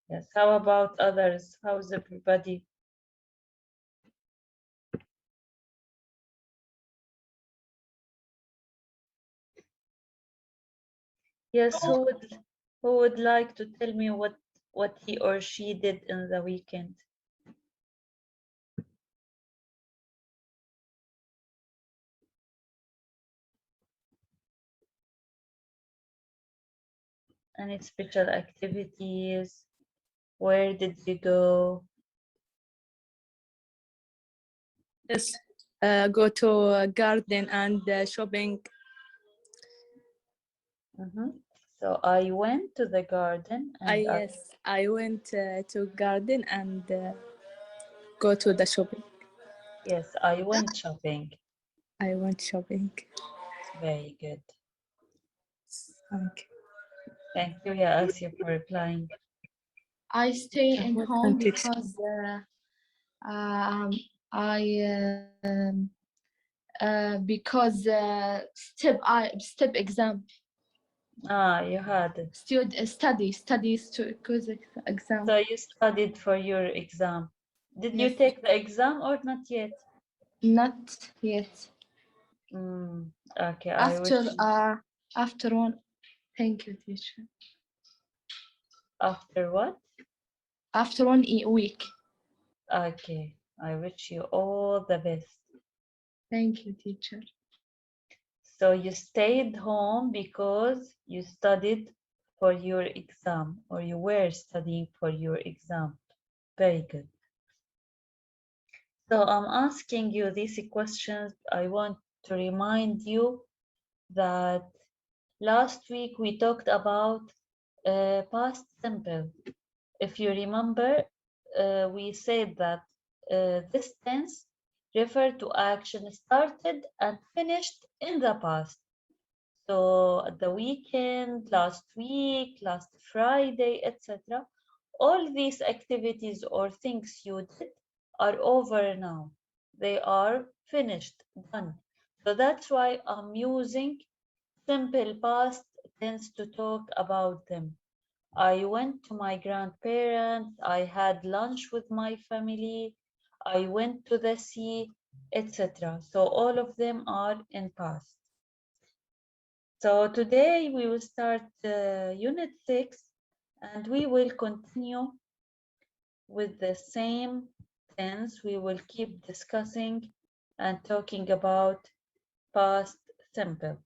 Yes. How about others? How's everybody? Yes. Who would like to tell me what he or she did in the weekend? Any special activities? Where did you go? Yes, go to a garden and shopping. So I went to the garden and I went to garden and go to the shopping. yes, I went shopping. I went shopping. Very good. Thank Thank you, yeah, Asia, for replying. I stay in Welcome, home teacher. because I because step exam You had. studies to quiz exam. So you studied for your exam. Did you Yes. take the exam or not yet? Not yet. Okay, I wish After one. Thank you, teacher. after what? After week. Okay, I wish you all the best. Thank you, teacher. So you stayed home because you studied for your exam, or you were studying for your exam. Very good. So I'm asking you these questions. I want to remind you that last week we talked about past simple. If you remember, we said that this tense refer to action started and finished in the past. So the weekend, last week, last Friday, etc. All these activities or things you did are over now. They are finished, done. So that's why I'm using simple past tense to talk about them. I went to my grandparents, I had lunch with my family, I went to the sea, etc. So all of them are in past. So today we will start Unit 6 and we will continue with the same tense. We will keep discussing and talking about past simple.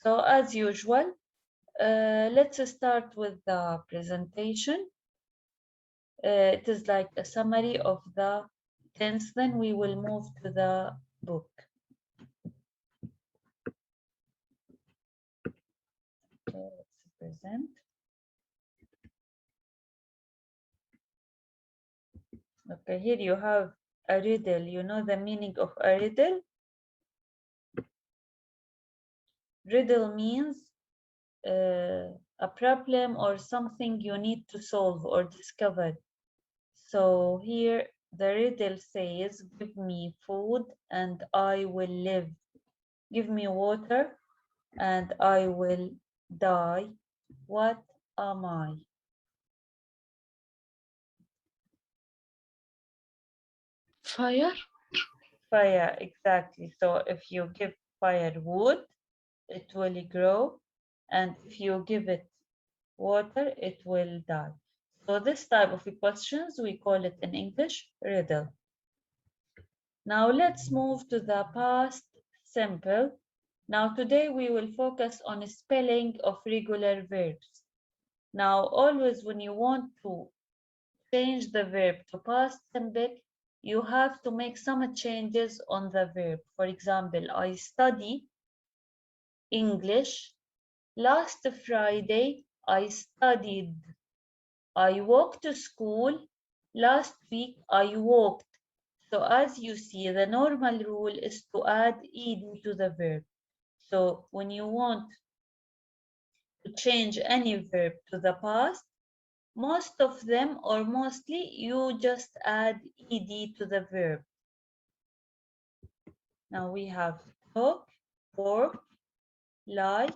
So as usual, let's start with the presentation. It is like a summary of the tense, then we will move to the book. Okay, let's present. Okay, here you have a riddle. You know the meaning of a riddle? Riddle means a problem or something you need to solve or discover. So here the riddle says, give me food and I will live. Give me water and I will die. What am I? Fire. Fire, exactly. So if you give fire wood, it will grow, and if you give it water, it will die. So this type of questions, we call it in English riddle. Now let's move to the past simple. Now today we will focus on spelling of regular verbs. Now always when you want to change the verb to past simple, you have to make some changes on the verb. For example, I study English. Last Friday, I studied. I walked to school. Last week, I walked. So as you see, the normal rule is to add ed to the verb. So when you want to change any verb to the past, most of them or mostly you just add ed to the verb. Now we have talk, work, like,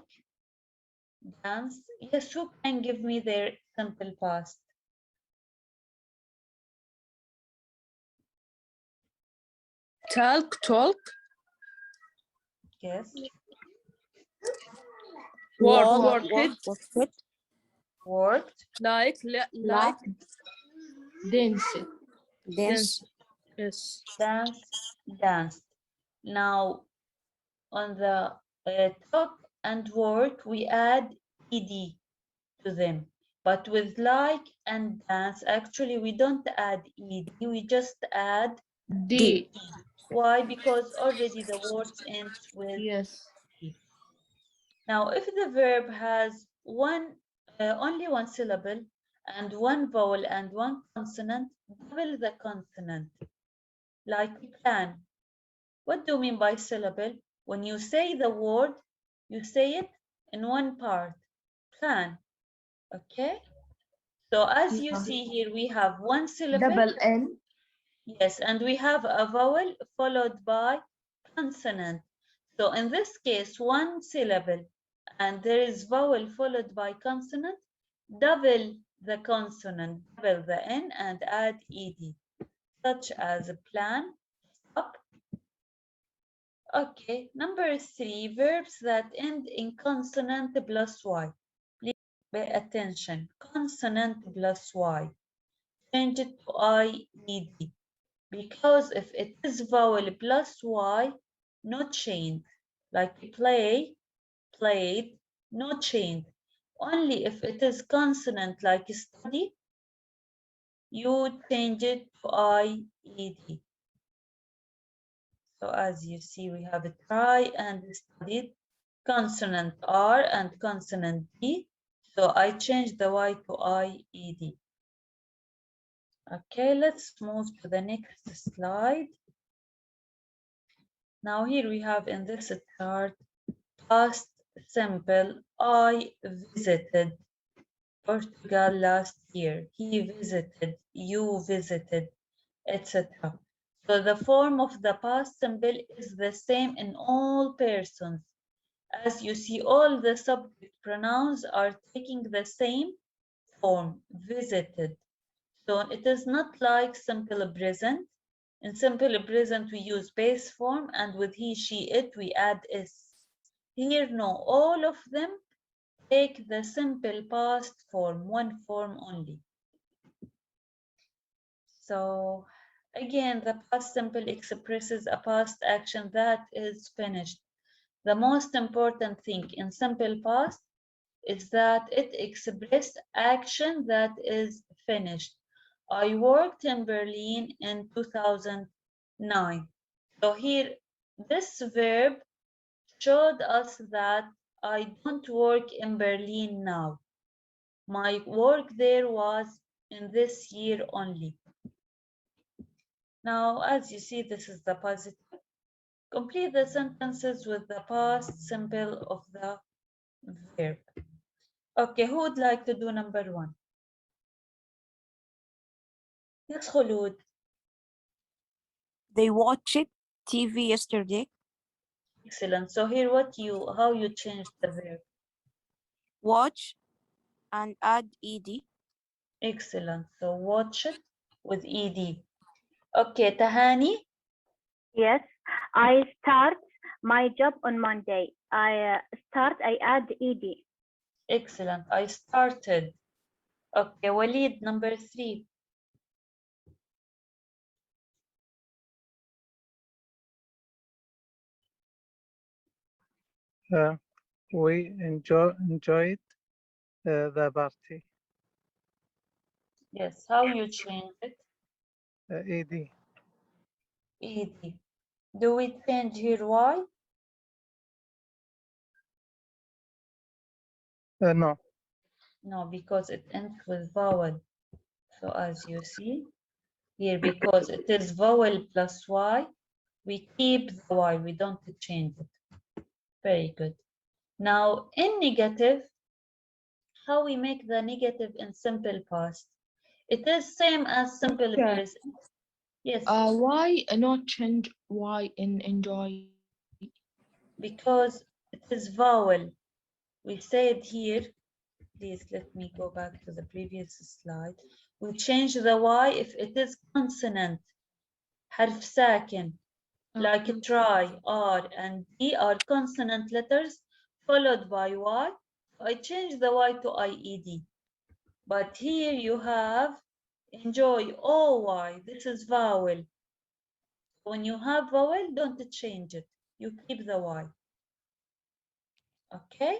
Dance. Yes, who can give me their simple past? talk, Yes. work, worked, Worked. like, Laugh. Dance. dance, yes. Dance. Danced. Now on the talk and work, we add ed to them. But with like and dance, actually, we don't add ed, we just add D. e. Why? Because already the words end with Yes. e. Now, if the verb has only one syllable and one vowel and one consonant, double the consonant, like plan. What do you mean by syllable? When you say the word, you say it in one part. Plan. Okay? So as you see here, we have one syllable. Double N. Yes, and we have a vowel followed by consonant. So in this case, one syllable and there is vowel followed by consonant, double the consonant, double the N and add ED, such as plan, stop. Okay, number 3, verbs that end in consonant plus Y. Please pay attention. Consonant plus Y. Change it to IED. Because if it is vowel plus Y, no change. Like play, played, no change. Only if it is consonant like study, you change it to IED. So as you see, we have a try and studied, consonant R and consonant D. So I changed the Y to IED. Okay, let's move to the next slide. Now here we have in this chart, past simple, I visited Portugal last year. He visited, you visited, etc. So the form of the past simple is the same in all persons. As you see, all the subject pronouns are taking the same form, visited. So it is not like simple present. In simple present, we use base form, and with he, she, it, we add is. Here, no, all of them take the simple past form, one form only. So again, the past simple expresses a past action that is finished. The most important thing in simple past is that it expresses action that is finished. I worked in Berlin in 2009. So here, this verb showed us that I don't work in Berlin now. My work there was in this year only. Now, as you see, this is the positive. Complete the sentences with the past simple of the verb. Okay, who would like to do number 1? Yes, Khulud. they watched TV yesterday, Excellent. So here how you change the verb. watch and add ed, Excellent. So watch it with ed. Okay, Tahani. Yes, I start my job on Monday. I add ed. Excellent. I started. Okay, Walid, number 3. We enjoyed the party. Yes, how you change it? Ed. Ed. Do we change here why? No. No, because it ends with vowel. So as you see here, because it is vowel plus y, we keep the y, we don't change it. Very good. Now in negative, how we make the negative in simple past? It is same as simple Okay. present. Yes, Why not change Y in enjoy? because it is vowel. we said here, please let me go back to the previous slide. We change the Y if it is consonant, حرف ساكن, like try, R, and D are consonant letters followed by Y. I change the Y to IED. But here you have enjoy, OY, this is vowel. When you have vowel, don't change it. You keep the Y. Okay?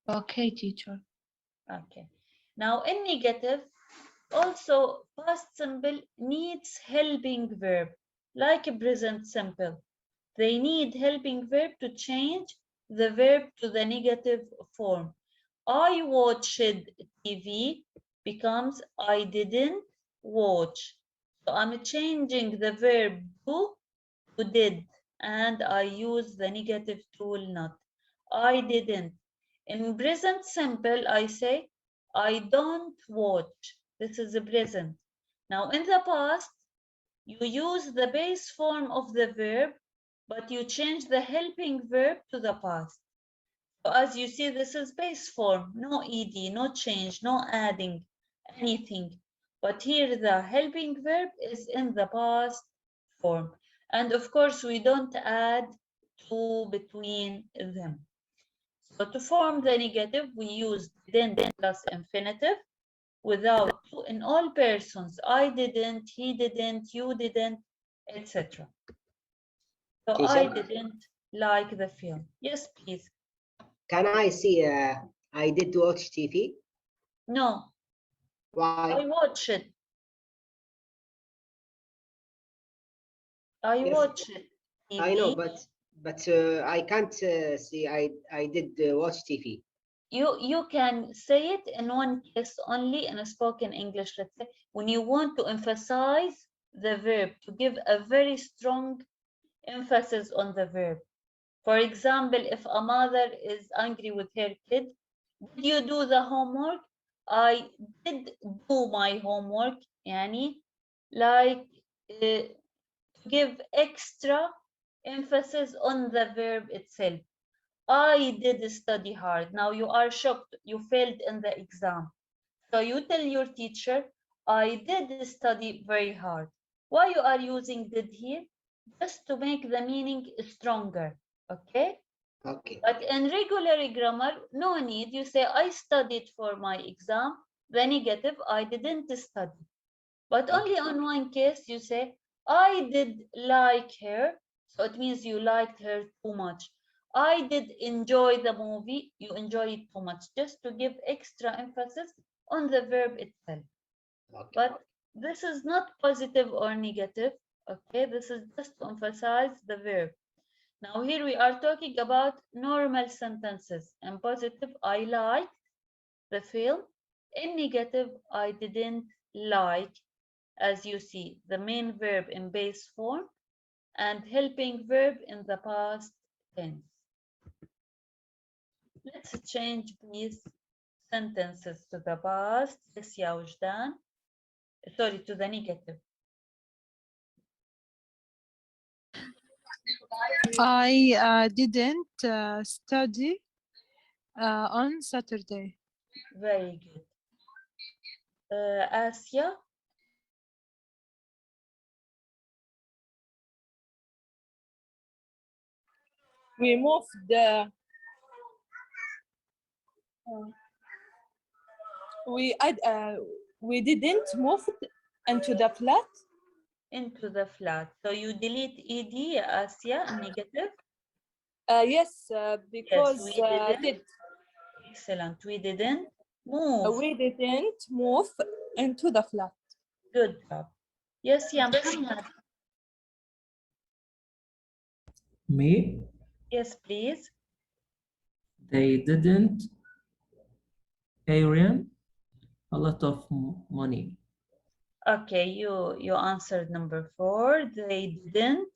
Okay, teacher. Okay. Now in negative, also past simple needs helping verb, like a present simple. They need helping verb to change the verb to the negative form. I watched TV becomes I didn't watch. So I'm changing the verb to did, and I use the negative tool not. I didn't. In present simple, I say I don't watch. This is the present. Now in the past, you use the base form of the verb, but you change the helping verb to the past. So as you see, this is base form, no ed, no change, no adding anything. But here the helping verb is in the past form. And of course, we don't add to between them. So to form the negative, we use didn't plus infinitive without to in all persons. I didn't, he didn't, you didn't, etc. So I Teacher, didn't like the film. Yes, please. can I see I did watch TV? No, I Why? watch it. I Yes, watch it. I know, TV. but I can't see I did watch TV. You can say it in one case only in a spoken English, let's say, when you want to emphasize the verb, to give a very strong emphasis on the verb. For example, if a mother is angry with her kid, did you do the homework? I did do my homework, yani, like give extra emphasis on the verb itself. I did study hard. Now you are shocked. You failed in the exam. So you tell your teacher, I did study very hard. Why you are using did here? Just to make the meaning stronger. Okay? Okay. But in regular grammar, no need. You say, I studied for my exam. The negative, I didn't study. But only on one case, you say, I did like her. So it means you liked her too much. I did enjoy the movie. You enjoy it too much. Just to give extra emphasis on the verb itself. Okay. But this is not positive or negative. Okay, this is just to emphasize the verb. Now here we are talking about normal sentences. In positive, I liked the film. In negative, I didn't like. As you see, the main verb in base form and helping verb in the past tense. Let's change these sentences to the past. Yes, ya Wajdan. Sorry, to the negative. I didn't study on Saturday. Very good. Asia. We moved the. We didn't move into the flat. Into the flat. So you delete ed, Asia, negative. Yes, because Yes, we didn't. did. Excellent. We didn't move. We didn't move into the flat. Good job. Yes, ya Muhammad. Me, Yes, please. they didn't earn a lot of money. Okay, you answered number 4. They didn't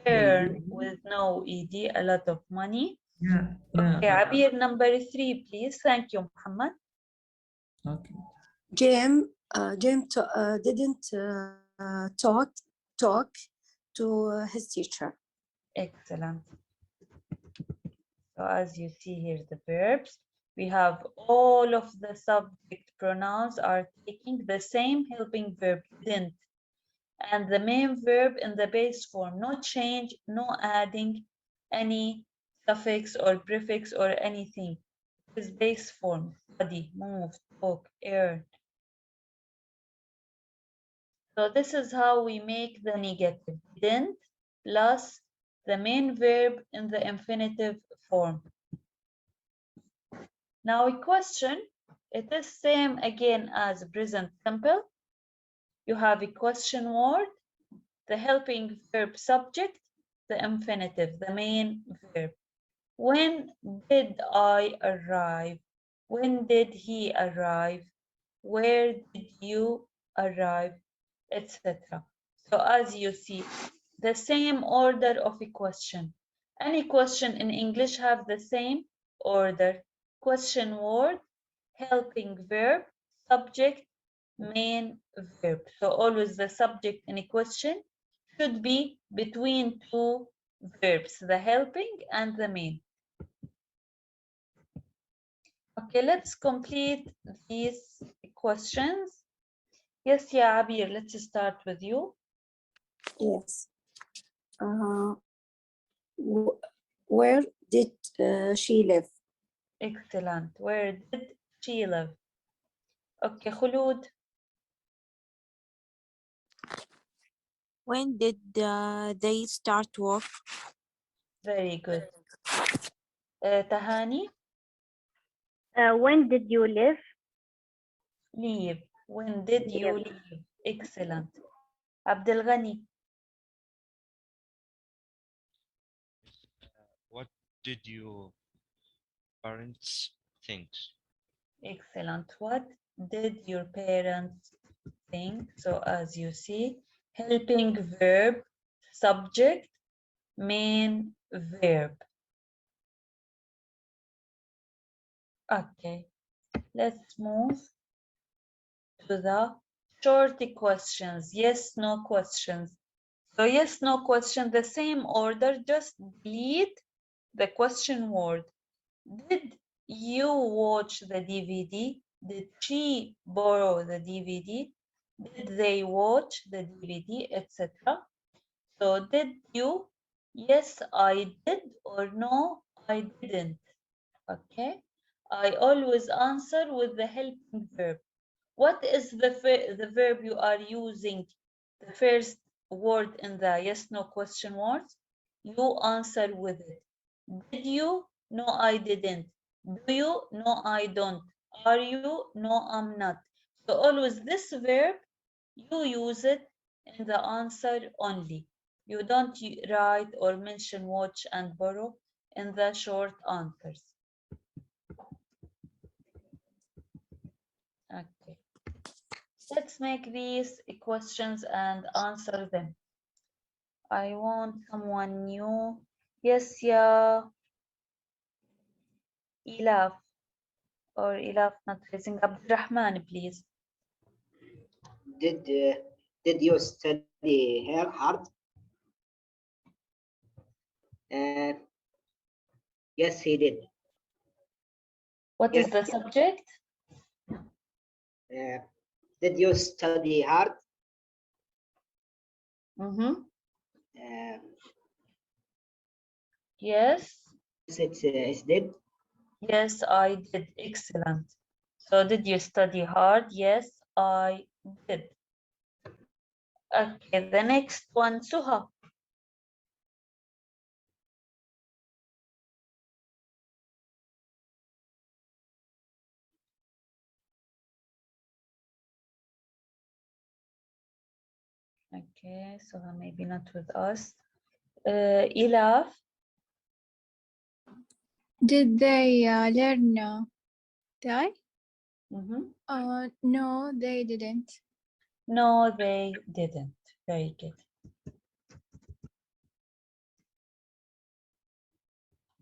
earn with no ed a lot of money. Yeah, Okay, yeah. Abir, number 3, please. Thank you, Muhammad. Okay. James didn't talk to his teacher. Excellent. So as you see here, the verbs, we have all of the subject pronouns are taking the same helping verb, didn't, and the main verb in the base form, no change, no adding any suffix or prefix or anything. It is base form, study, move, talk, earn. So this is how we make the negative, didn't plus the main verb in the infinitive form. Now a question, it is same again as present simple. You have a question word, the helping verb subject, the infinitive, the main verb. When did I arrive? When did he arrive? Where did you arrive? Etc. So as you see, the same order of a question. Any question in English have the same order. Question word, helping verb, subject, main verb. So always the subject in a question should be between two verbs, the helping and the main. Okay, let's complete these questions. Yes, yeah, Abir, let's start with you. Yes. Where did she live? Excellent. Where did she live? Okay, Khulud. When did they start work? Very good. Tahani, When did you live? leave. When did you Live. leave? Excellent. Abdul Ghani, What did your parents think? excellent. What did your parents think? So as you see, helping verb, subject, main verb. Okay, let's move to the short questions. Yes, no questions. So yes, no question, the same order, just delete the question word. Did you watch the DVD? Did she borrow the DVD? Did they watch the DVD, etc.? So did you? Yes, I did, or no, I didn't. Okay. I always answer with the helping verb. What is the verb you are using? The first word in the yes, no question words. You answer with it. Did you? No, I didn't. Do you? No, I don't. Are you? No, I'm not. So always this verb, you use it in the answer only. You don't write or mention watch and borrow in the short answers. Okay. Let's make these questions and answer them. I want someone new. Yes, yeah. Ilaf or Ilaf not raising up. Rahman, please. Did you study here hard? Yes, he did. What is Yes. the subject? Did you study hard? Yes. It's did. Yes, I did. Excellent. So did you study hard? Yes, I did. Okay, the next one, Suha. Okay, Suha maybe not with us. Ilaf. Did they learn Thai? No, they didn't. No, they didn't. Very good.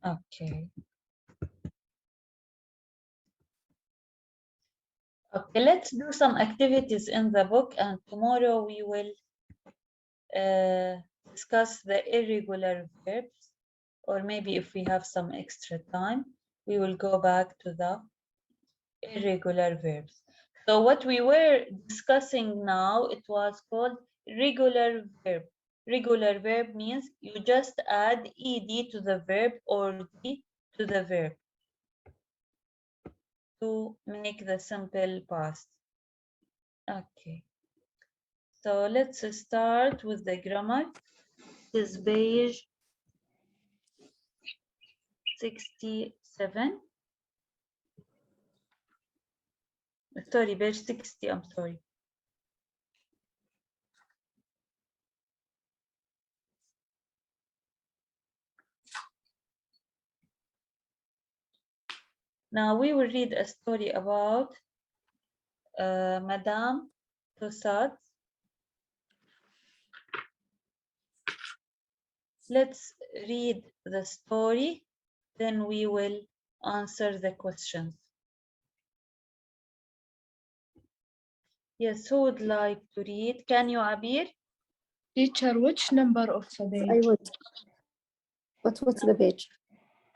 Okay. Okay, let's do some activities in the book, and tomorrow we will discuss the irregular verbs or maybe if we have some extra time, we will go back to the irregular verbs. So what we were discussing now, it was called regular verb. Regular verb means you just add ed to the verb or d to the verb to make the simple past. Okay. So let's start with the grammar. This is page 67. Sorry, page 60, I'm sorry. Now we will read a story about Madame Tussauds. Let's read the story, then we will answer the questions. Yes, who would like to read? Can you, Abir? Teacher, which number of the I page? would. What's the page?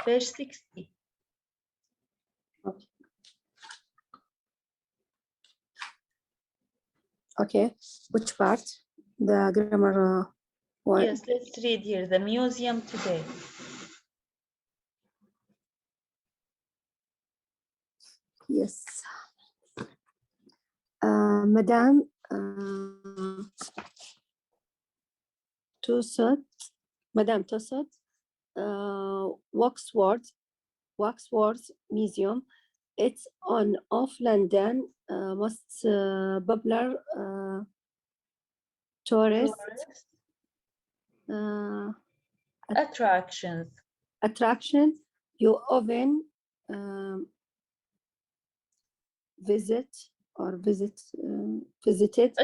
Page 60. Okay. Which part? The grammar one. Yes, let's read here. The museum today. Yes. Madame Tussauds, Madame Tussauds, Waxworth Museum. It's on of London most popular tourist Attractions. attraction. You often visited.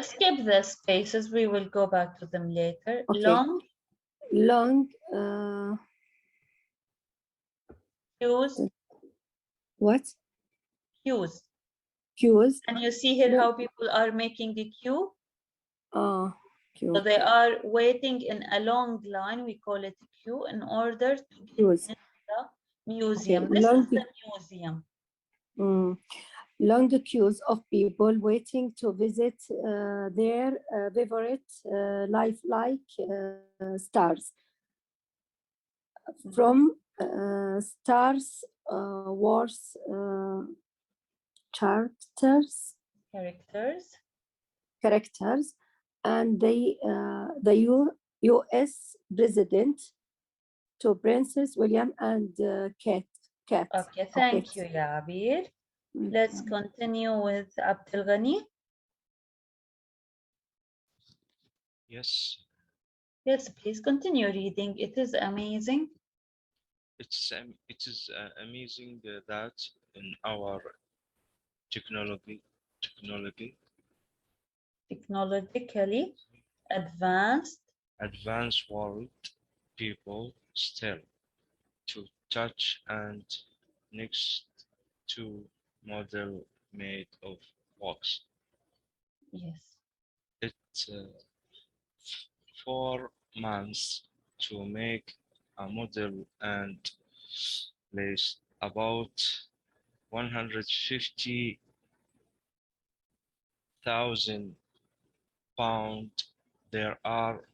Skip the spaces. We will go back to them later. Okay. Long queues. What? Queues. Queues. And you see here how people are making the queue. Queue. So they are waiting in a long line. We call it queue in order to get Queues. in the museum. Okay. This is the museum. Long queues of people waiting to visit their favorite lifelike stars. From stars wars characters, and the U.S. President to Princess William and Kate. Okay, thank you, Yabir. Let's continue with Abdul Ghani. Yes, Yes, please continue reading. It is amazing. it is amazing that in our technologically advanced world, people still to touch and next to model made of wax. Yes. It 4 months to make a model and place about 150,000 pound. There are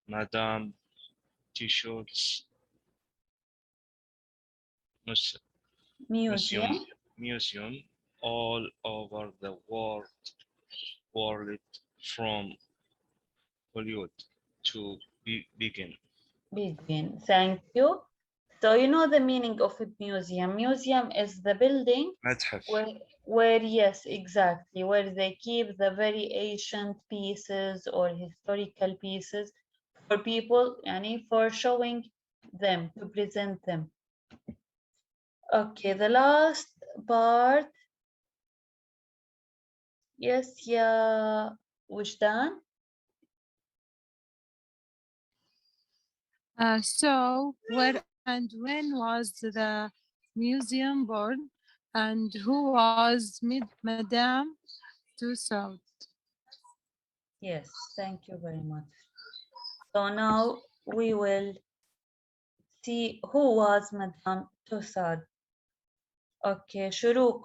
Madame T-shirts museum all over the world from Hollywood to begin. Thank you. So you know the meaning of a museum. Museum is the building where yes, exactly, where they keep the very ancient pieces or historical pieces for people, for showing them, to present them. Okay, the last part. Yes, yeah, Wujdan. So, where and when was the museum born, and who was Madame Tussauds? Yes, thank you very much. So now we will see who was Madame Tussaud. Okay, Shuruk.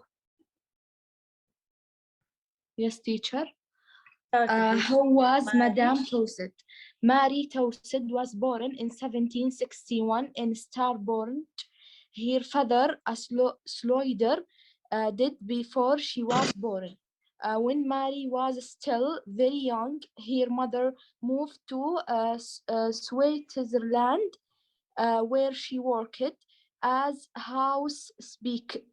Yes, teacher. Start, please. Who was Mary. Madame Tussaud? Mary Tussaud was born in 1761 in Starborn. Her father, a soldier, did before she was born. When Mary was still very young, her mother moved to Switzerland, where she worked as Housekeeper.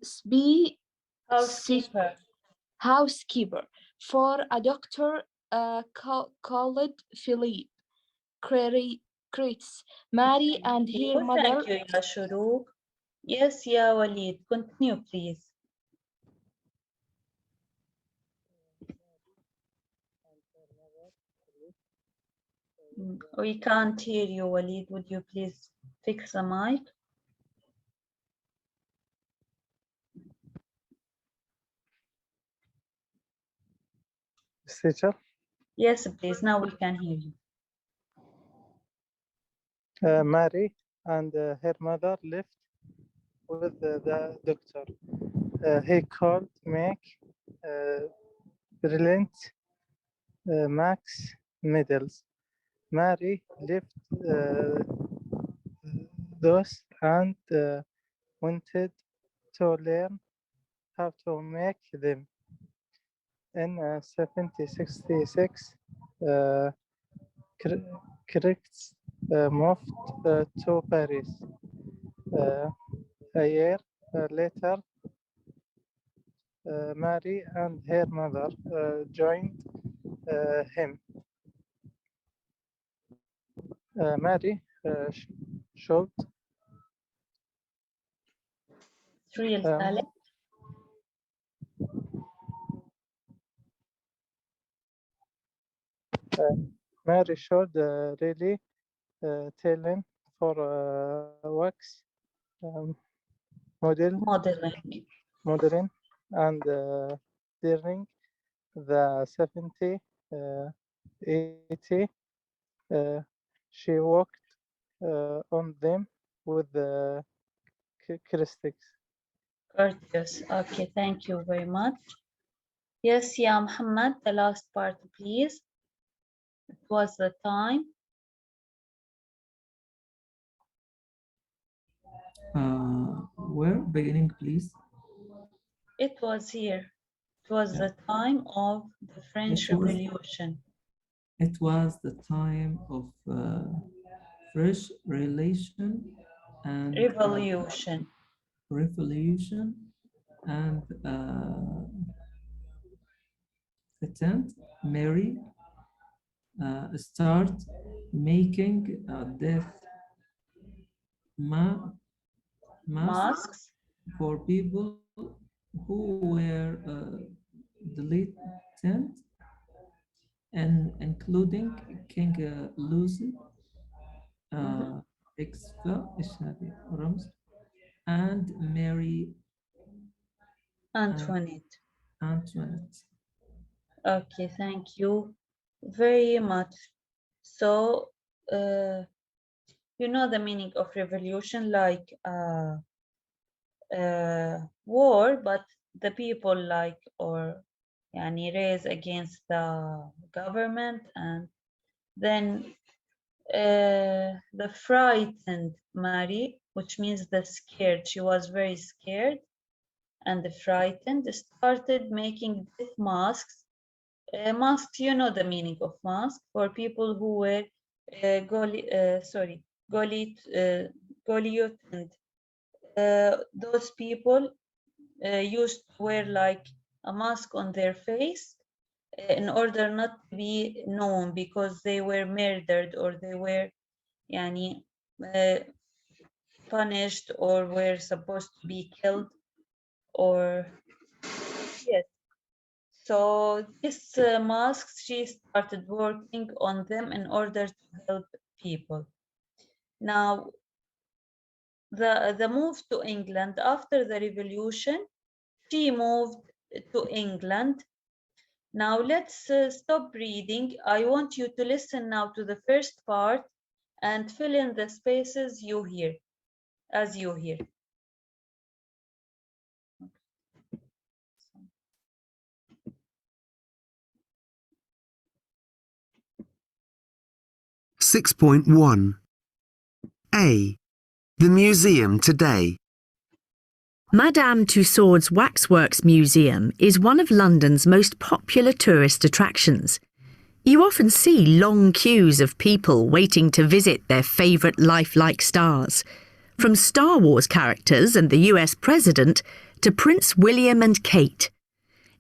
housekeeper for a doctor called Philip Kretz. Mary and her mother. Thank you, Ya Shuruk. Yes, Ya Walid. Continue, please. We can't hear you, Walid. Would you please fix the mic? Teacher, Yes, please. Now we can hear you. Mary and her mother lived with the doctor. He called brilliant Max medals. Mary lived those and wanted to learn how to make them. In 1766, Cricks moved to Paris. A year later, Mary and her mother joined him. Mary showed It's real talent. Mary showed really talent for wax modeling and during the 80 she worked on them with the critics. Courteous. Okay, thank you very much. Yes, Ya Muhammad, the last part, please. It was the time. Where beginning, please? It was here. It was the time of the French Revolution. It was the time of French revolution and the 10th Mary start making death masks for people who were deleted, and including King Louis and Mary Antoinette. Okay, thank you very much. So, you know the meaning of revolution, like war, but the people like or raise against the government, and then the frightened Mary, which means the scared. She was very scared and frightened, started making death masks. Masks, you know the meaning of mask, for people who were guillotined. Those people used to wear like a mask on their face in order not to be known because they were murdered or they were punished or were supposed to be killed, or yes. So this masks, she started working on them in order to help people. Now, the move to England after the revolution, she moved to England. Now let's stop reading. I want you to listen now to the first part and fill in the spaces you hear. as you hear. 6.1 A. The Museum Today. Madame Tussauds Waxworks Museum is one of London's most popular tourist attractions. You often see long queues of people waiting to visit their favourite lifelike stars, from Star Wars characters and the US President to Prince William and Kate.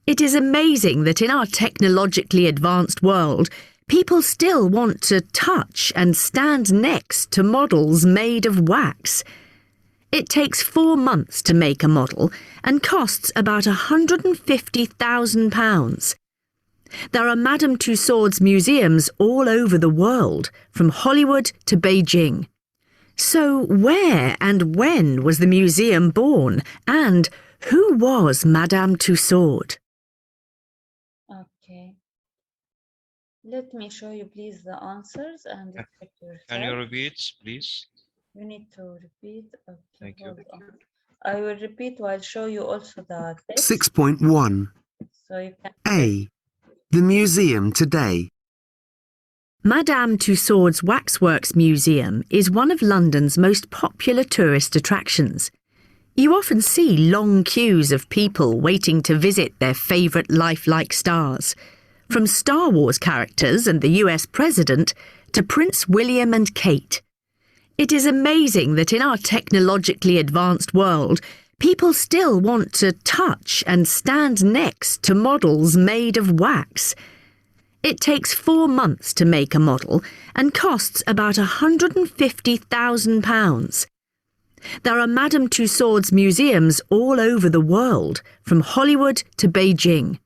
It is amazing that in our technologically advanced world, people still want to touch and stand next to models made of wax. It takes 4 months to make a model and costs about £150,000. There are Madame Tussauds museums all over the world, from Hollywood to Beijing. So where and when was the museum born, and who was Madame Tussaud? Okay. Let me show you, please, the answers and check yourself. Can you repeat, please? You need to repeat. Okay, Thank you. hold on. I will repeat while show you also the text. 6.1 So you can A. The Museum Today. Madame Tussauds Waxworks Museum is one of London's most popular tourist attractions. You often see long queues of people waiting to visit their favourite lifelike stars, from Star Wars characters and the US President to Prince William and Kate. It is amazing that in our technologically advanced world, people still want to touch and stand next to models made of wax. It takes 4 months to make a model and costs about £150,000. There are Madame Tussauds museums all over the world, from Hollywood to Beijing.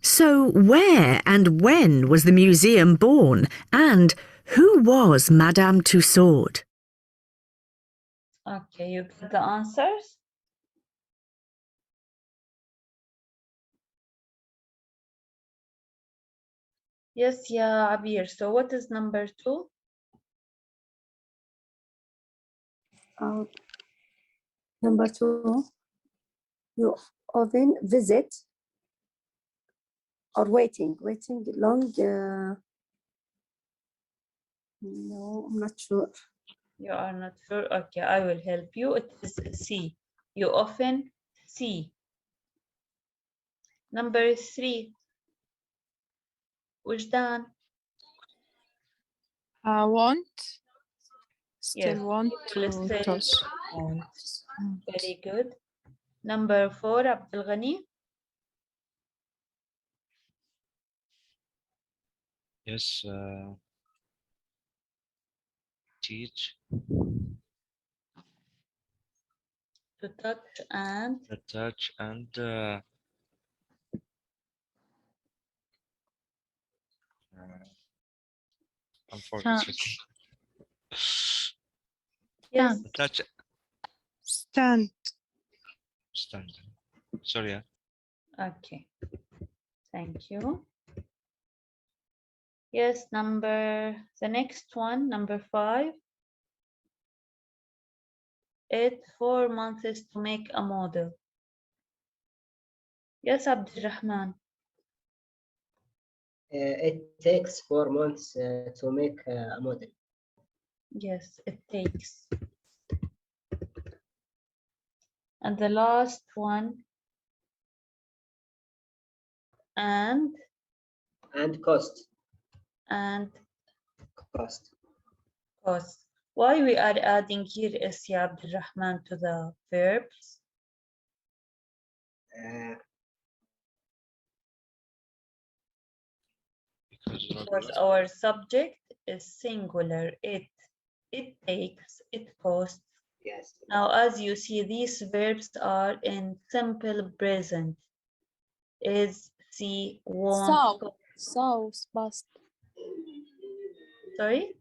So where and when was the museum born, and who was Madame Tussaud? Okay, you get the answers? Yes, yeah, Abir. So what is number 2? Number 2, you often visit or waiting long. No, I'm not sure. You are not sure? Okay, I will help you. It is C. You often see. Number 3. Wujdan. I want, still Yes, want you will to say touch. want. Very good. Number 4, Abdul Ghani. Yes. Teach. To touch and The touch and unfortunately. yes. The touch. Stand. Stand. Sorry. Yeah. Okay. Thank you. Yes, the next one, number 5. It 4 months to make a model. Yes, Abdulrahman. It takes 4 months to make a model. Yes, it takes. And the last one, and cost. And cost. Cost. Why we are adding here Isya Abdulrahman to the verbs? Because our subject is singular. It takes, it costs. Yes. Now, as you see, these verbs are in simple present. Is, see, want. So, past. Sorry?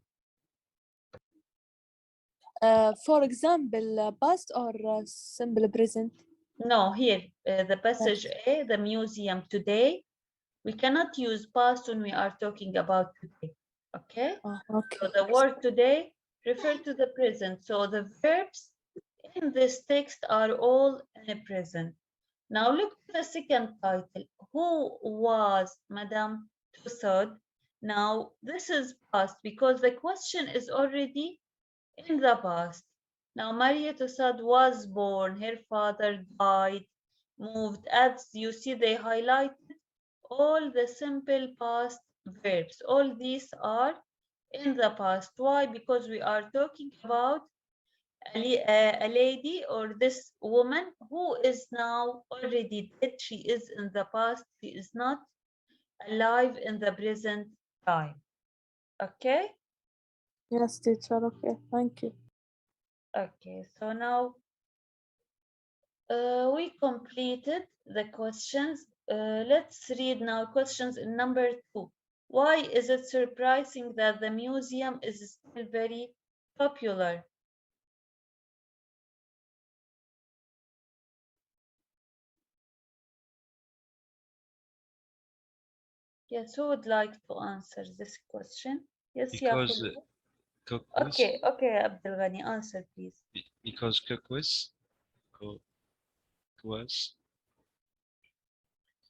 For example, past or simple present? No, here, the passage A, the museum today. We cannot use past when we are talking about today. Okay? Okay. So the word today refer to the present. So the verbs in this text are all in the present. Now look at the second title. Who was Madame Tussaud? Now this is past because the question is already in the past. Now Maria Tussaud was born, her father died, moved. As you see, they highlighted all the simple past verbs. All these are in the past. Why? Because we are talking about a lady or this woman who is now already dead. She is in the past. She is not alive in the present time. Okay? Yes, teacher. Okay, thank you. Okay, so now we completed the questions. Let's read now questions in number 2. Why is it surprising that the museum is still very popular? Yes, who would like to answer this question? Yes, Because Yakubu. Cookwis, Okay, Abdelghani, answer please. because Cookwis, Cookwis,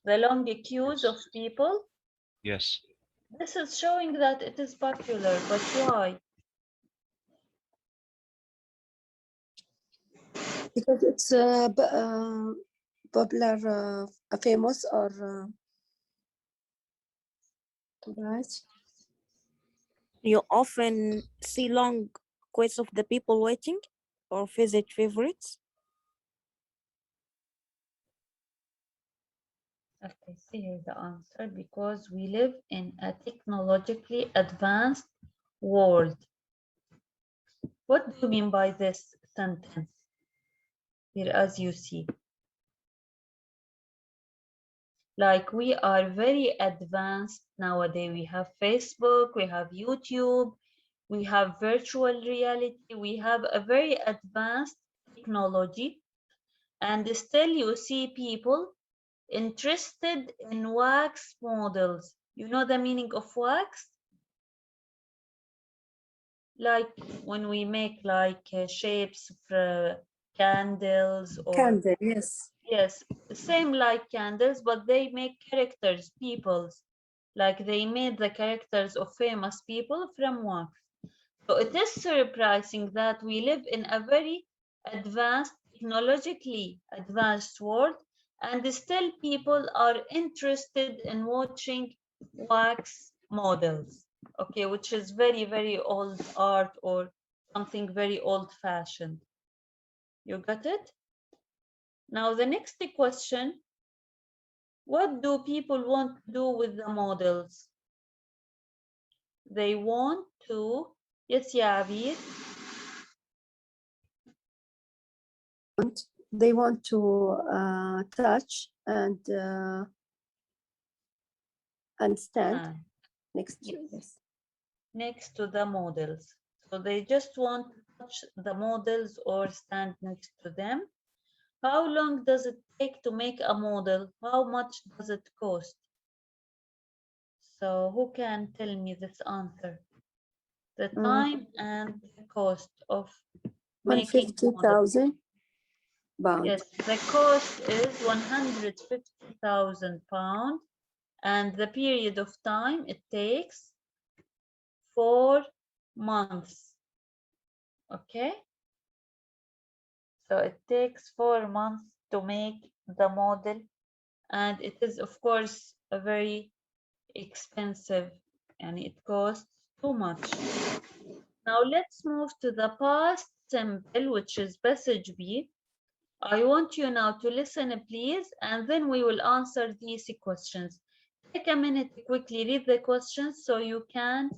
The long queues of people. yes, This is showing that it is popular, but why? Because it's popular, famous, or right? You often see long queues of the people waiting or visit favorites. Okay, see here the answer. Because we live in a technologically advanced world. What do you mean by this sentence? Here, as you see. Like we are very advanced nowadays. We have Facebook, we have YouTube, we have virtual reality, we have a very advanced technology, and still you see people interested in wax models. You know the meaning of wax? Like when we make like shapes for candles or Candle, yes. yes, same like candles, but they make characters, peoples. Like they made the characters of famous people from wax. So it is surprising that we live in a very advanced, technologically advanced world, and still people are interested in watching wax models. Okay, which is very, very old art or something very old fashioned. You got it? Now the next question, what do people want to do with the models? They want to, yes, Yabir. They want to touch and stand next to this. Next to the models. So they just want to touch the models or stand next to them. How long does it take to make a model? How much does it cost? So who can tell me this answer? The time and the cost of making models. 150,000 pounds. Yes, the cost is 150,000 pounds, and the period of time it takes 4 months. Okay, so it takes 4 months to make the model, and it is of course a very expensive and it costs too much. Now let's move to the past simple, which is passage B. I want you now to listen, please, and then we will answer these questions. Take a minute to quickly read the questions so you can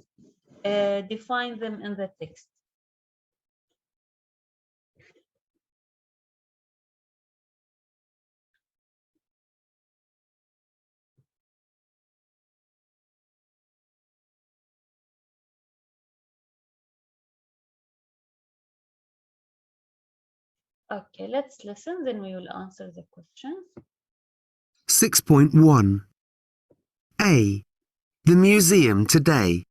define them in the text. Okay, let's listen, then we will answer the questions. 6.1. A. The museum today.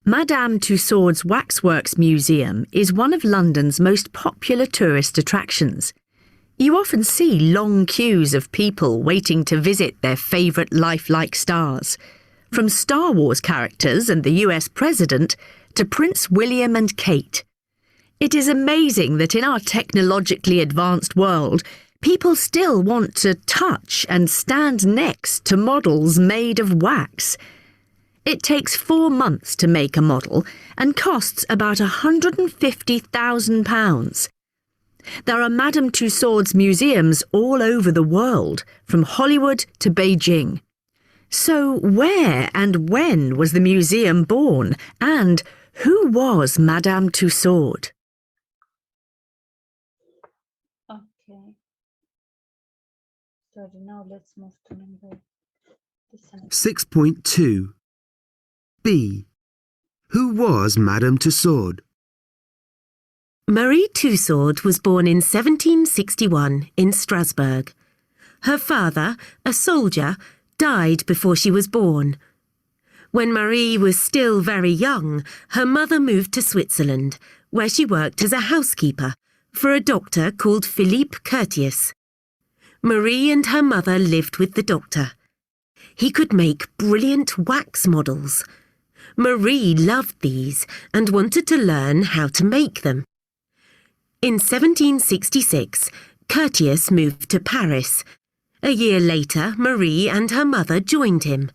Madame Tussauds Waxworks Museum is one of London's most popular tourist attractions. You often see long queues of people waiting to visit their favourite lifelike stars, from Star Wars characters and the US President to Prince William and Kate. It is amazing that in our technologically advanced world, people still want to touch and stand next to models made of wax. It takes 4 months to make a model and costs about £150,000. There are Madame Tussauds museums all over the world, from Hollywood to Beijing. So where and when was the museum born, and who was Madame Tussaud? Okay. Sorry, now let's move to number 6.2. B. Who was Madame Tussaud? Marie Tussaud was born in 1761 in Strasbourg. Her father, a soldier, died before she was born. When Marie was still very young, her mother moved to Switzerland, where she worked as a housekeeper for a doctor called Philippe Curtius. Marie and her mother lived with the doctor. He could make brilliant wax models. Marie loved these and wanted to learn how to make them. In 1766, Curtius moved to Paris. A year later, Marie and her mother joined him.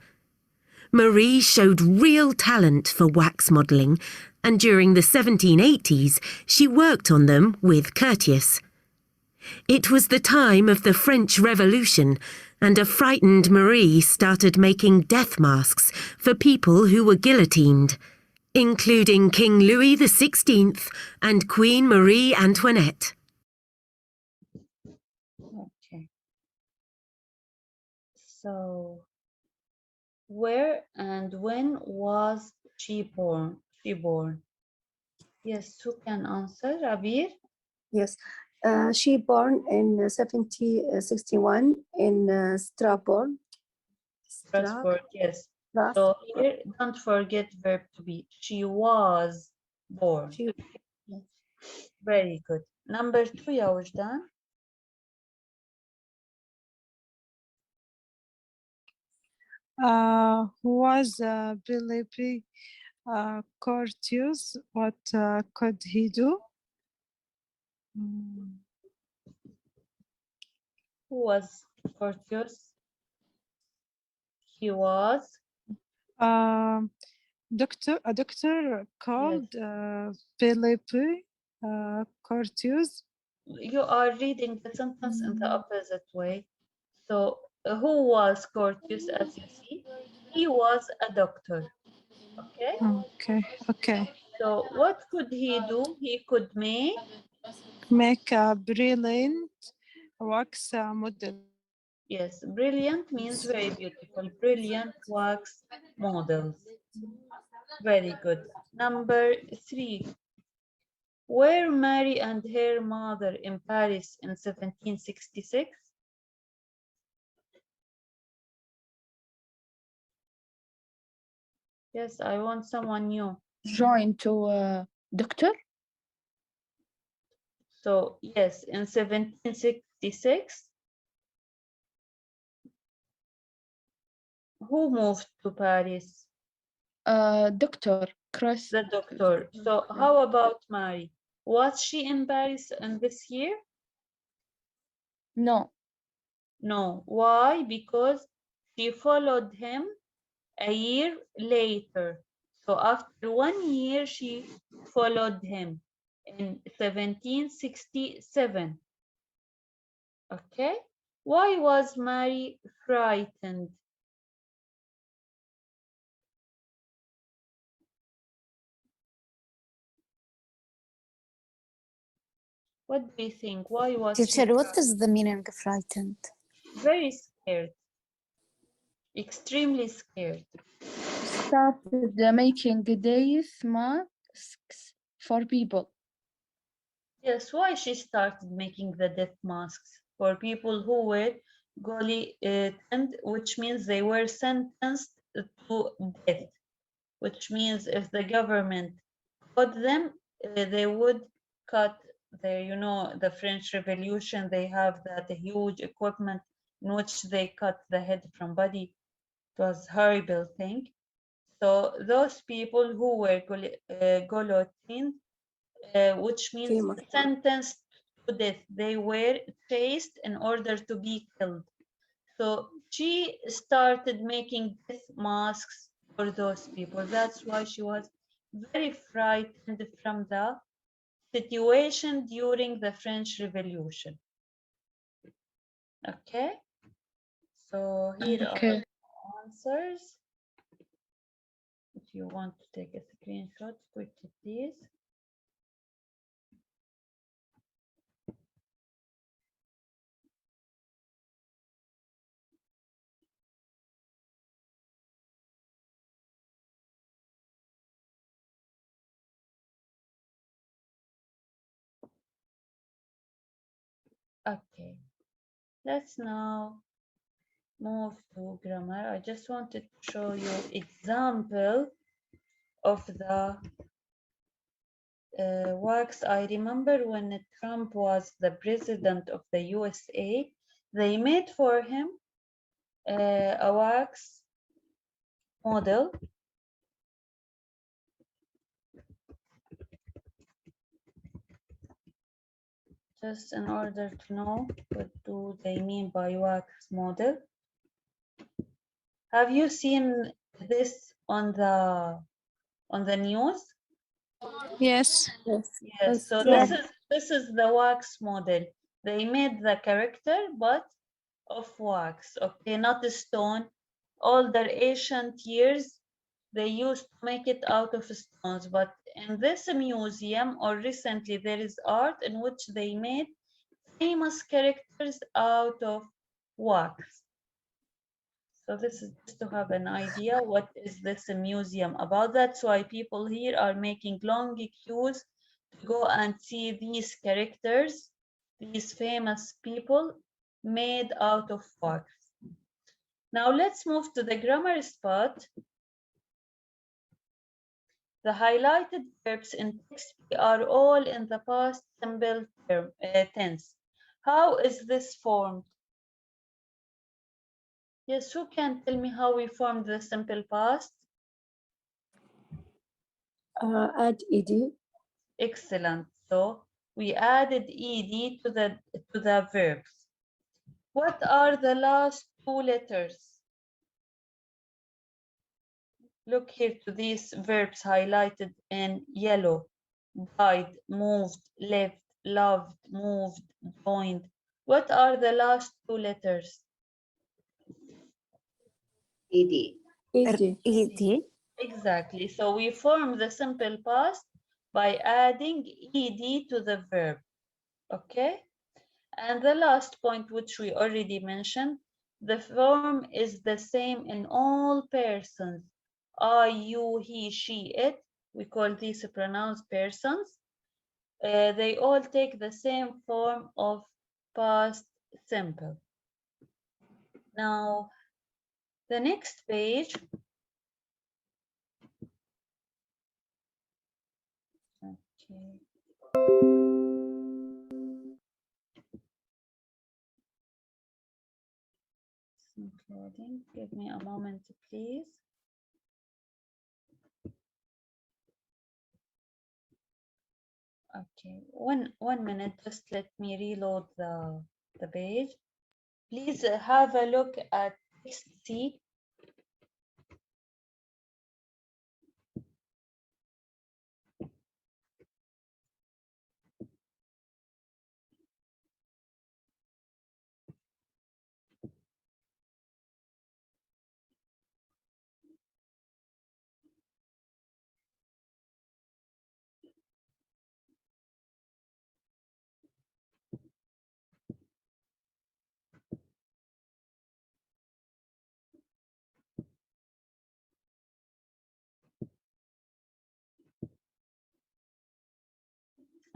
Marie showed real talent for wax modelling, and during the 1780s, she worked on them with Curtius. It was the time of the French Revolution, and a frightened Marie started making death masks for people who were guillotined, including King Louis XVI and Queen Marie Antoinette. Okay. So, where and when was she born? Yes, who can answer? Abir? Yes. She born in 1761 in Strasbourg. Strasbourg, yes. So here, don't forget verb to be. She was born. Very good. Number 2, يا وجدان. Who was Philippe Curtius? What could he do? Who was Curtius? He was A doctor called Philippe Curtius. You are reading the sentence in the opposite way. So, who was Curtius, as you see? He was a doctor. Okay? Okay. So, what could he do? He could make a brilliant wax model. Yes, brilliant means very beautiful. Brilliant wax models. Very good. Number 3. Were Mary and her mother in Paris in 1766? Yes, I want someone new. Join to doctor? So, yes, in 1766, who moved to Paris? Doctor Chris. The doctor. So, how about Mary? Was she in Paris in this year? No. No. Why? Because she followed him a year later. So after 1 year, she followed him in 1767. Okay. Why was Mary frightened? What do you think? Why was Teacher, she what is the meaning of frightened? very scared? Extremely scared. Started making death masks for people. Yes, why she started making the death masks for people who were guillotined, which means they were sentenced to death, which means if the government caught them, they would cut their, you know, the French Revolution, they have that huge equipment in which they cut the head from body. It was horrible thing. So those people who were guillotined, which means sentenced to death, they were chased in order to be killed. So she started making death masks for those people. That's why she was very frightened from the situation during the French Revolution. Okay, so here are the answers. If you want to take a screenshot quickly, please. Okay, let's now move to grammar. I just wanted to show you example of the wax. I remember when Trump was the president of the USA, they made for him a wax model. Just in order to know what do they mean by wax model. Have you seen this on the news? Yes. Yes. So this is the wax model. They made the character, but of wax. Okay, not a stone. All the ancient years, they used to make it out of stones. But in this museum, or recently, there is art in which they made famous characters out of wax. So this is just to have an idea what is this museum about. That's why people here are making long queues to go and see these characters, these famous people made out of wax. Now let's move to the grammar spot. The highlighted verbs in text are all in the past simple tense. How is this formed? Yes, who can tell me how we formed the simple past? Add ed. Excellent. So we added ed to the verbs. What are the last two letters? Look here to these verbs highlighted in yellow. Died, moved, left, loved, moved, joined. What are the last two letters? ed. Ed. Exactly. So we form the simple past by adding ed to the verb. Okay? And the last point, which we already mentioned, the form is the same in all persons. I, you, he, she, it. We call these pronouns persons. They all take the same form of past simple. Now, the next page. Okay. Loading. Give me a moment, please. Okay, one minute. Just let me reload the page. Please have a look at text C.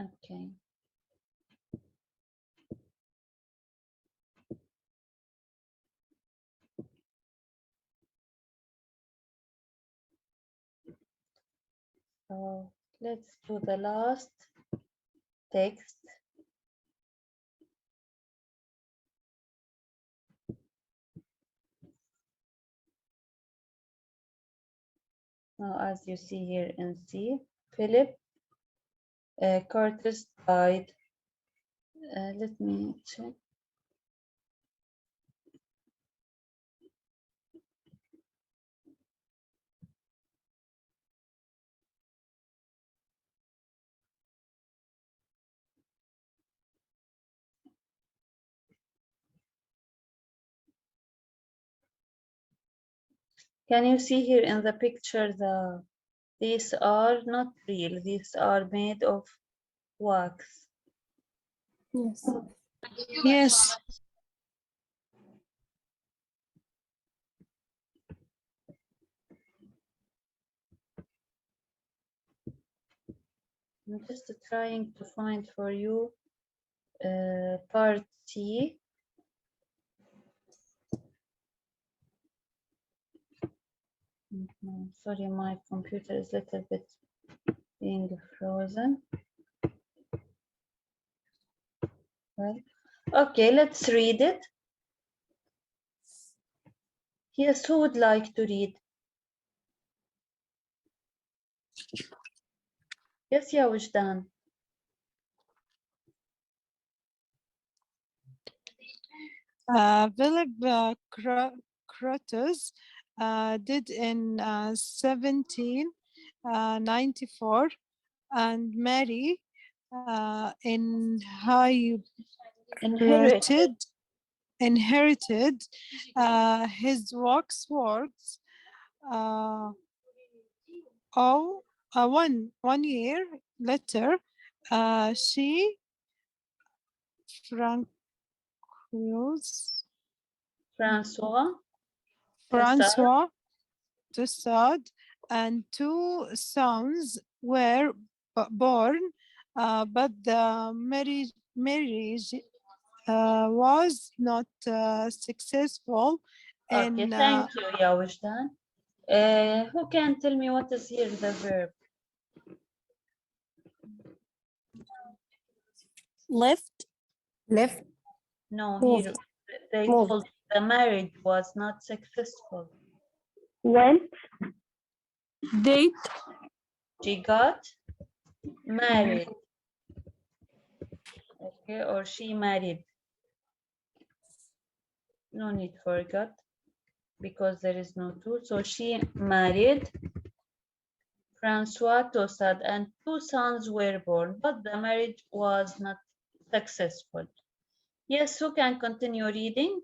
Okay. So let's do the last text. Now, as you see here in C, Philip Curtis died. Let me check. Can you see here in the picture these are not real, these are made of wax. Yes. Yes. I'm just trying to find for you part C. Sorry, my computer is a little bit being frozen. Well, okay, let's read it. Yes, who would like to read? Yes, يا وجدان. Philip Crotus did in 1794, and Mary inherited his waxworks. One year later, she Francois Toussaud and two sons were born, but the marriage was not successful. Okay, thank you, يا وجدان. Who can tell me what is here the verb? Left. No, Moved. here they Moved. told the marriage was not successful. Went. Date. She got married. Okay, or she married. No need for got because there is no to. So she married Francois Tossad and two sons were born, but the marriage was not successful. Yes, who can continue reading?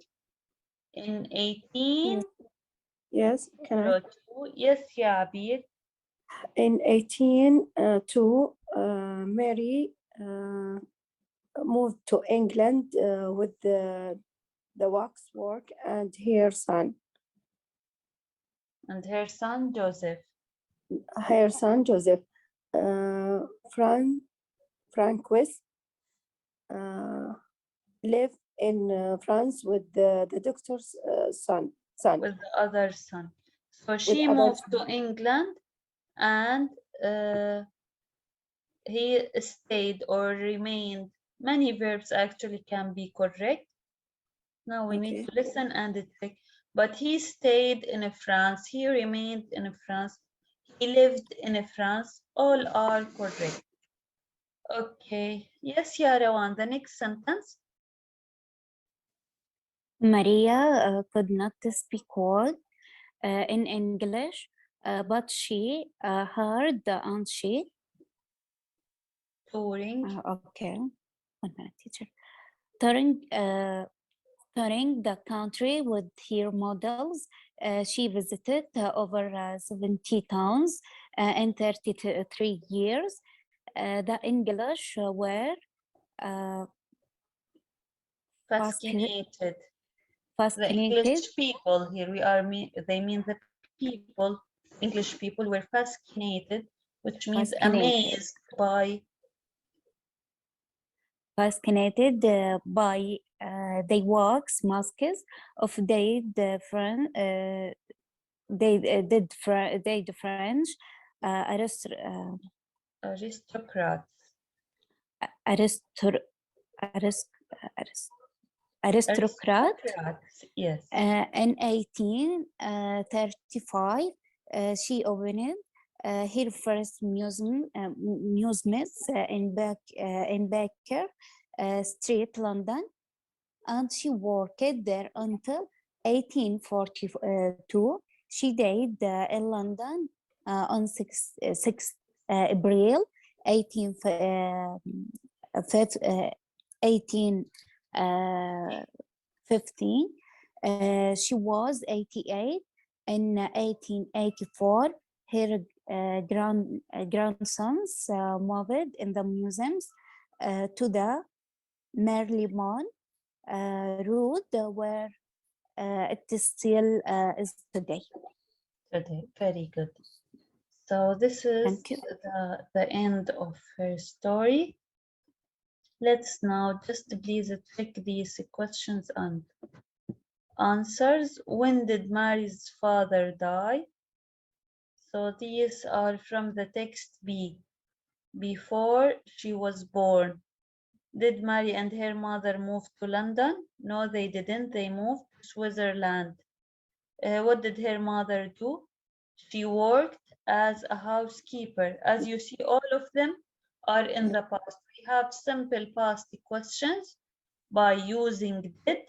In 18. Yes, can I? Yes, yeah, Abir. In 1802, Mary moved to England with the waxwork and her son. And her son Joseph. Her son Joseph. Francois lived in France with the doctor's son. With the other son. So she moved to England and he stayed or remained. Many verbs actually can be correct. Now we need to listen and check. But he stayed in France. He remained in France. He lived in France. All are correct. Okay. Yes, Yarawan. The next sentence. Maria could not speak word in English, but she heard the answer. Touring. Okay. 1 minute, teacher. Touring the country with her models, she visited over 70 towns in 33 years. The English were fascinated. The Fascinated. English people here we are. They mean the people. English people were fascinated, which means amazed by. Fascinated by the wax masks of they did French aristocrats. Aristocrat. Yes. In 1835, she opened her first museum in Baker Street, London, and she worked there until 1842. She died in London on 6 April 1815. She was 88. In 1884, her grandsons moved in the museums to the Merlimon Road, where it still is today. Very good. So this is the end of her story. Let's now just please check these questions and answers. When did Mary's father die? So these are from the text B. Before she was born. Did Mary and her mother move to London? No, they didn't. They moved to Switzerland. What did her mother do? She worked as a housekeeper. As you see, all of them are in the past. We have simple past questions by using did.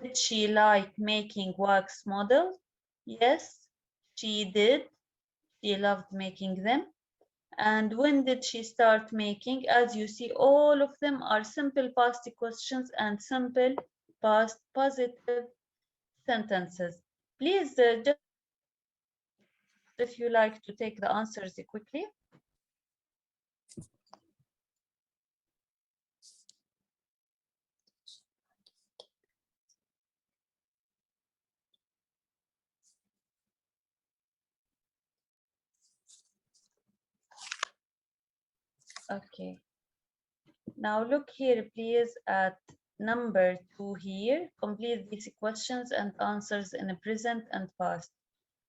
Did she like making wax models? Yes, she did. She loved making them. And when did she start making? As you see, all of them are simple past questions and simple past positive sentences. Please, just if you like to take the answers quickly. Okay. Now look here, please, at number 2 here. Complete these questions and answers in the present and past.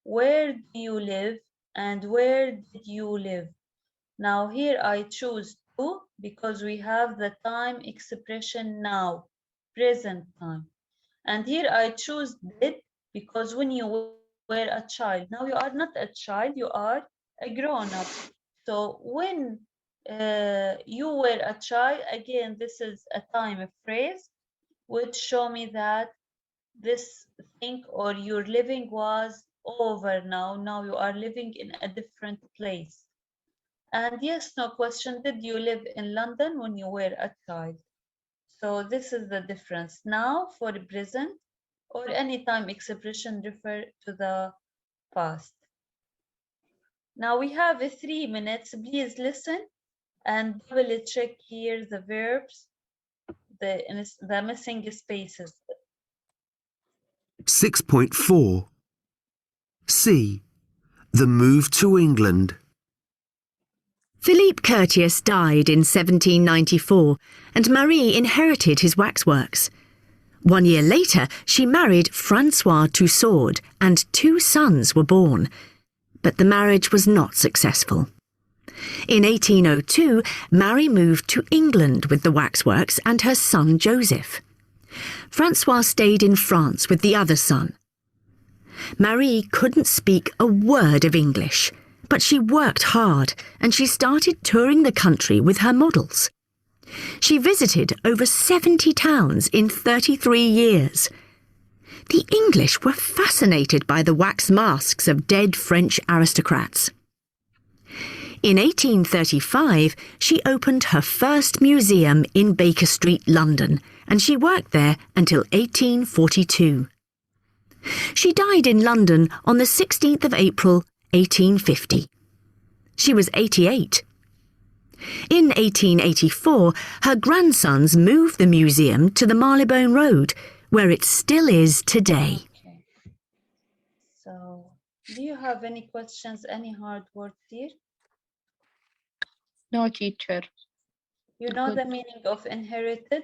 Where do you live and where did you live? Now here I choose to because we have the time expression now, present time. And here I choose did because when you were a child, now you are not a child, you are a grown-up. So when you were a child, again, this is a time phrase which show me that this thing or your living was over now. Now you are living in a different place. And yes, no question, did you live in London when you were a child? So this is the difference. Now for present or any time expression refer to the past. Now we have 3 minutes. Please listen and double check here the verbs, the missing spaces. 6.4 C. The move to England. Philippe Curtius died in 1794 and Marie inherited his waxworks. 1 year later, she married Francois Tussaud and 2 sons were born. But the marriage was not successful. In 1802, Marie moved to England with the waxworks and her son Joseph. Francois stayed in France with the other son. Marie couldn't speak a word of English, but she worked hard and she started touring the country with her models. She visited over 70 towns in 33 years. The English were fascinated by the wax masks of dead French aristocrats. In 1835, she opened her first museum in Baker Street, London, and she worked there until 1842. She died in London on the 16th of April, 1850. She was 88. In 1884, her grandsons moved the museum to the Marylebone Road, where it still is today. Okay. So, do you have any questions, any hard words here? No, teacher. You know Good. the meaning of inherited?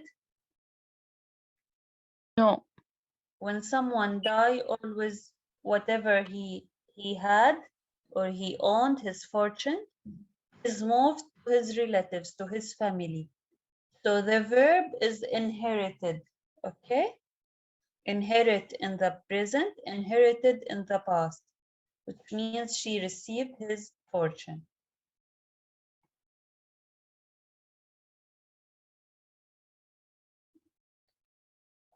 No. When someone die, always whatever he had, or he owned his fortune, is moved to his relatives, to his family. So the verb is inherited, okay? Inherit in the present, inherited in the past, which means she received his fortune.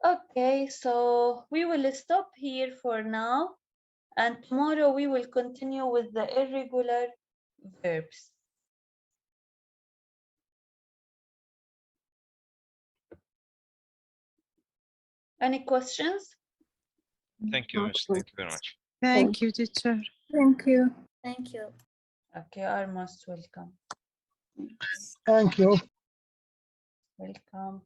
Okay, so we will stop here for now, and tomorrow we will continue with the irregular verbs. Any questions? Thank you, Miss. Thank you very much. Thank you, teacher. Thank you. Thank you. Okay, are most welcome. Thank you. Welcome.